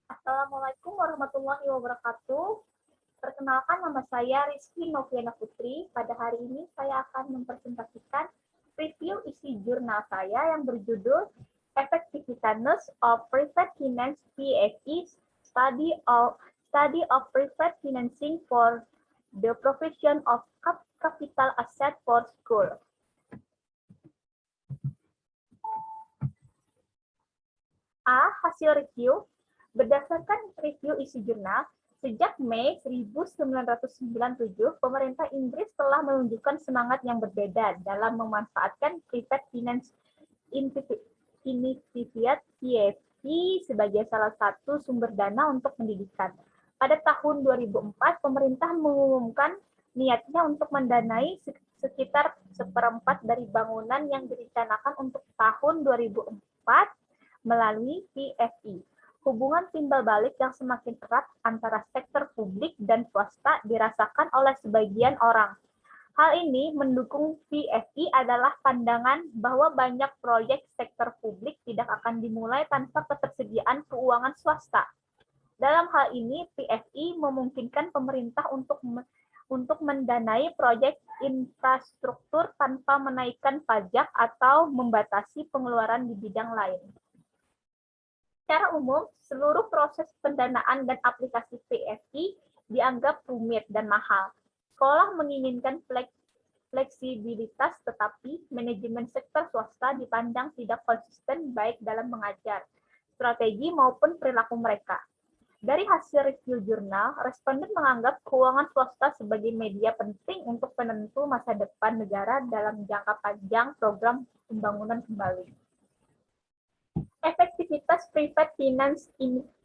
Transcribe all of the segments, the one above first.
Assalamualaikum warahmatullahi wabarakatuh. Perkenalkan, nama saya Rizky Noviana Putri. Pada hari ini saya akan mempresentasikan review isi jurnal saya yang berjudul Effectiveness of Private Finance (PFI) Study of Private Financing for the Provision of Capital Asset for School. Hasil review. Berdasarkan review isi jurnal, sejak Mei 1997, pemerintah Inggris telah menunjukkan semangat yang berbeda dalam memanfaatkan private finance initiative PFI sebagai salah satu sumber dana untuk pendidikan. Pada tahun 2004, pemerintah mengumumkan niatnya untuk mendanai sekitar seperempat dari bangunan yang direncanakan untuk tahun 2004 melalui PFI. Hubungan timbal balik yang semakin erat antara sektor publik dan swasta dirasakan oleh sebagian orang. Hal ini mendukung PFI adalah pandangan bahwa banyak proyek sektor publik tidak akan dimulai tanpa ketersediaan keuangan swasta. Dalam hal ini, PFI memungkinkan pemerintah untuk mendanai proyek infrastruktur tanpa menaikkan pajak atau membatasi pengeluaran di bidang lain. Secara umum, seluruh proses pendanaan dan aplikasi PFI dianggap rumit dan mahal. Sekolah menginginkan fleksibilitas, tetapi manajemen sektor swasta dipandang tidak konsisten baik dalam mengajar, strategi maupun perilaku mereka. Dari hasil review jurnal, responden menganggap keuangan swasta sebagai media penting untuk penentu masa depan negara dalam jangka panjang program pembangunan kembali. Efektivitas Private Finance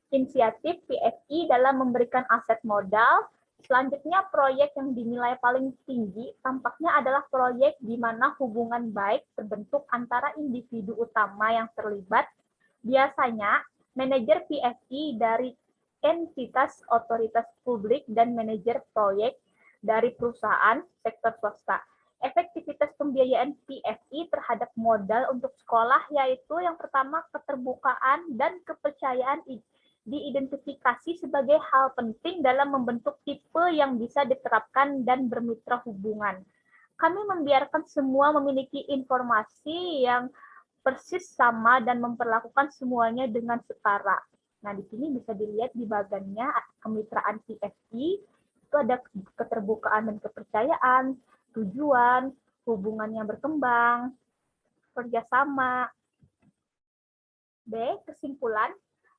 Initiative (PFI) dalam memberikan aset modal. Selanjutnya, proyek yang dinilai paling tinggi tampaknya adalah proyek di mana hubungan baik terbentuk antara individu utama yang terlibat, biasanya manajer PFI dari entitas otoritas publik dan manajer proyek dari perusahaan sektor swasta. Efektivitas pembiayaan PFI terhadap modal untuk sekolah yaitu yang pertama, keterbukaan dan kepercayaan diidentifikasi sebagai hal penting dalam membentuk tipe yang bisa diterapkan dan bermitra hubungan. Kami membiarkan semua memiliki informasi yang persis sama dan memperlakukan semuanya dengan setara. Nah, di sini bisa dilihat di bagiannya kemitraan PFI, itu ada keterbukaan dan kepercayaan, tujuan, hubungan yang berkembang, kerjasama. B. Kesimpulan.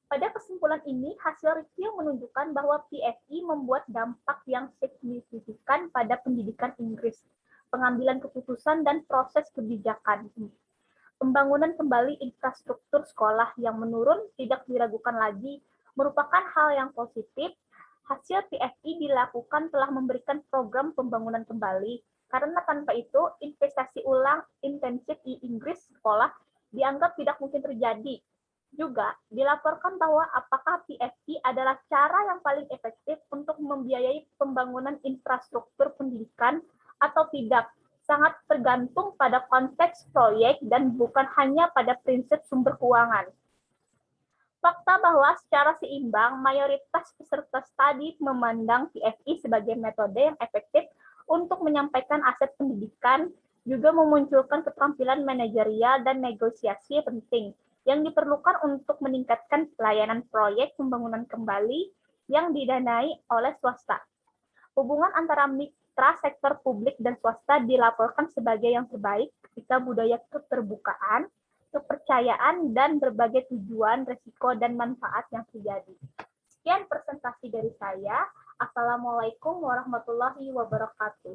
Pada kesimpulan ini, hasil review menunjukkan bahwa PFI membuat dampak yang signifikan pada pendidikan Inggris, pengambilan keputusan dan proses kebijakan. Pembangunan kembali infrastruktur sekolah yang menurun tidak diragukan lagi merupakan hal yang positif. Hasil PFI dilakukan telah memberikan program pembangunan kembali, karena tanpa itu investasi ulang intensif di Inggris sekolah dianggap tidak mungkin terjadi. Juga dilaporkan bahwa apakah PFI adalah cara yang paling efektif untuk membiayai pembangunan infrastruktur pendidikan atau tidak, sangat tergantung pada konteks proyek dan bukan hanya pada prinsip sumber keuangan. Fakta bahwa secara seimbang, mayoritas peserta studi memandang PFI sebagai metode yang efektif untuk menyampaikan aset pendidikan, juga memunculkan keterampilan manajerial dan negosiasi penting yang diperlukan untuk meningkatkan pelayanan proyek pembangunan kembali yang didanai oleh swasta. Hubungan antara mitra sektor publik dan swasta dilaporkan sebagai yang terbaik ketika budaya keterbukaan, kepercayaan, dan berbagai tujuan, risiko, dan manfaat yang terjadi. Sekian presentasi dari saya. Assalamualaikum warahmatullahi wabarakatuh.